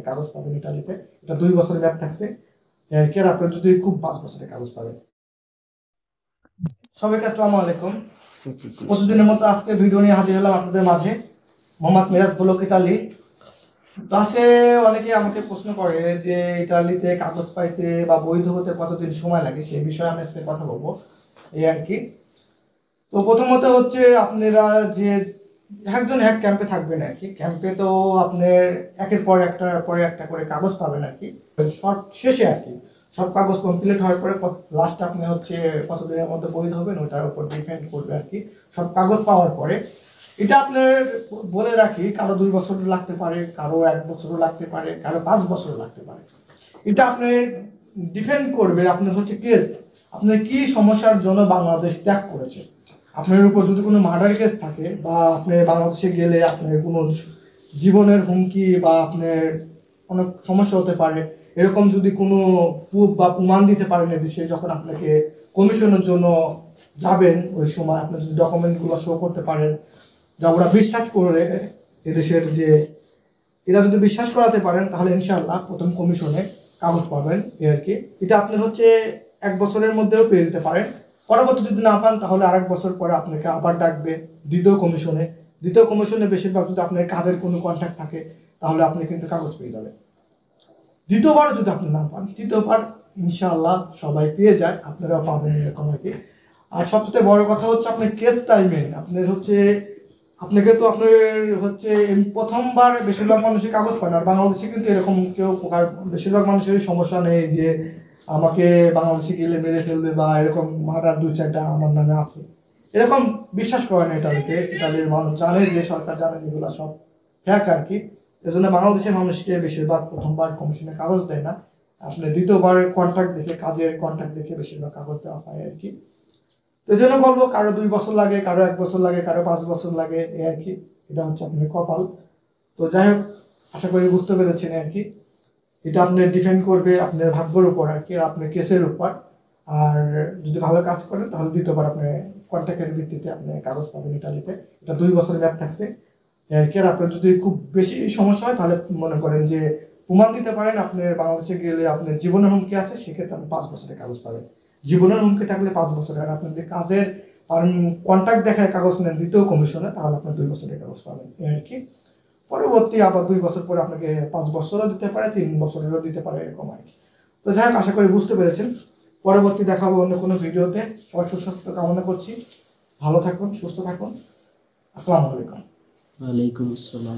কাগজ পাবেন ইটালিতে। এটা 2 বছরের মেয়াদ থাকবে। আর কি আপনার যদি খুব 5 বছরের কাগজ পাবেন। সবাইকে আসসালামু আলাইকুম। প্রতিদিনের মতো আজকে ভিডিও নিয়ে হাজির হলাম আপনাদের মাঝে। Mohammad Miraj block Italy. তো আজকে অনেকে আমাকে প্রশ্ন করে যে ইতালিতে কাগজ পাইতে বা বৈধ হতে কতদিন সময় লাগে, সেই বিষয়ে আমি আজকে কথা বলবো এই আর কি। তো প্রথমত হচ্ছে আপনারা যে একজন এক ক্যাম্পে থাকবেন আর কি। ক্যাম্পে তো আপনার একের পর একটা করে কাগজ পাবেন আর কি। সব শেষে আর কি সব কাগজ কমপ্লিট হওয়ার পরে লাস্ট আপনি হচ্ছে কতদিনের মধ্যে বৈধ হবেন ওটার উপর ডিপেন্ড করবে আর কি। সব কাগজ পাওয়ার পরে এটা আপনার বলে রাখি, কারো 2 বছর লাগতে পারে, কারো 1 বছরও লাগতে পারে, কারো 5 বছরও লাগতে পারে। এটা আপনার ডিপেন্ড করবে আপনার হচ্ছে কেস, আপনি কি সমস্যার জন্য বাংলাদেশ ত্যাগ করেছে। আপনার উপর যদি কোনো মার্ডার কেস থাকে বা আপনি বাংলাদেশে গেলে আপনার কোনো জীবনের হুমকি বা আপনার অনেক সমস্যা হতে পারে, এরকম যদি কোনো প্রুফ বা প্রমাণ দিতে পারেন এদেশে, যখন আপনাকে কমিশনের জন্য যাবেন ওই সময় আপনি যদি ডকুমেন্টগুলো শো করতে পারেন, যা ওরা বিশ্বাস করে এদেশের যে এরা যদি বিশ্বাস করাতে পারেন, তাহলে ইনশাআল্লাহ প্রথম কমিশনে কাগজ পাবেন এই আর কি। এটা আপনার হচ্ছে 1 বছরের মধ্যেও পেয়ে যেতে পারেন। পরবর্তী যদি না পান তাহলে আরেক বছর পরে আপনাকে আবার ডাকবে দ্বিতীয় কমিশনে বেশিরভাগ যদি আপনার কাজের কোনো কন্ট্যাক্ট থাকে তাহলে আপনি কিন্তু কাগজ পেয়ে যাবেন। দ্বিতীয়বারও যদি আপনি না পান, তৃতীয়বার ইনশাআল্লাহ সবাই পেয়ে যায়, আপনারাও পাবেন এরকম আর কি। আর সবচেয়ে বড় কথা হচ্ছে আপনার কেস টাইমে আপনার হচ্ছে আপনাকে তো আপনার হচ্ছে প্রথমবার বেশিরভাগ মানুষের কাগজ পায় না। আর বাংলাদেশে কিন্তু এরকম কেউ বেশিরভাগ মানুষের সমস্যা নেই যে আমাকে বাংলাদেশে গেলে মেরে ফেলবে বা এরকম মার্ডার 2-4টা আমার নামে আছে, এরকম বিশ্বাস করে না ইটালিতে। ইটালির মানুষ জানে, যে সরকার জানে যেগুলো সব ফ্যাক আর কি। এজন্য বাংলাদেশের মানুষকে বেশিরভাগ প্রথমবার কমিশনে কাগজ দেয় না, আপনার দ্বিতীয়বারের কন্ট্রাক্ট দেখে, কাজের কন্ট্রাক্ট দেখে বেশিরভাগ কাগজ দেওয়া হয় আর কি। তো এই জন্য বলবো, কারো 2 বছর লাগে, কারো 1 বছর লাগে, কারো 5 বছর লাগে এই আর কি। এটা হচ্ছে আপনার কপাল। তো যাই হোক, আশা করি বুঝতে পেরেছেন আর কি। এটা আপনার ডিপেন্ড করবে আপনার ভাগ্যের উপর আর কি, আপনার কেসের উপর। আর যদি ভালো কাজ করেন তাহলে দ্বিতীয়বার আপনার কন্ট্রাক্টের ভিত্তিতে আপনি কাগজ পাবেন ইটালিতে। এটা 2 বছরের মেয়াদ থাকবে আর কি। আর আপনার যদি খুব বেশি সমস্যা হয় তাহলে মনে করেন যে প্রমাণ দিতে পারেন আপনি বাংলাদেশে গেলে আপনার জীবনের হুমকি আছে, সেক্ষেত্রে আপনি 5 বছরের কাগজ পাবেন। জীবনের হুমকি থাকলে 5 বছরের। আর আপনি যদি কাজের কন্ট্রাক্ট দেখায় কাগজ নেন দ্বিতীয় কমিশনে, তাহলে আপনার 2 বছরের কাগজ পাবেন এই আর কি। পরবর্তী আবার 2 বছর পরে আপনাকে 5 বছরও দিতে পারে, 3 বছরেরও দিতে পারে, এরকম আর কি। তো যাই হোক, আশা করি বুঝতে পেরেছেন। পরবর্তী দেখাবো অন্য কোনো ভিডিওতে। সবাই সুস্বাস্থ্য কামনা করছি। ভালো থাকুন, সুস্থ থাকুন। আসসালামু আলাইকুম। ওয়ালাইকুম আসসালাম।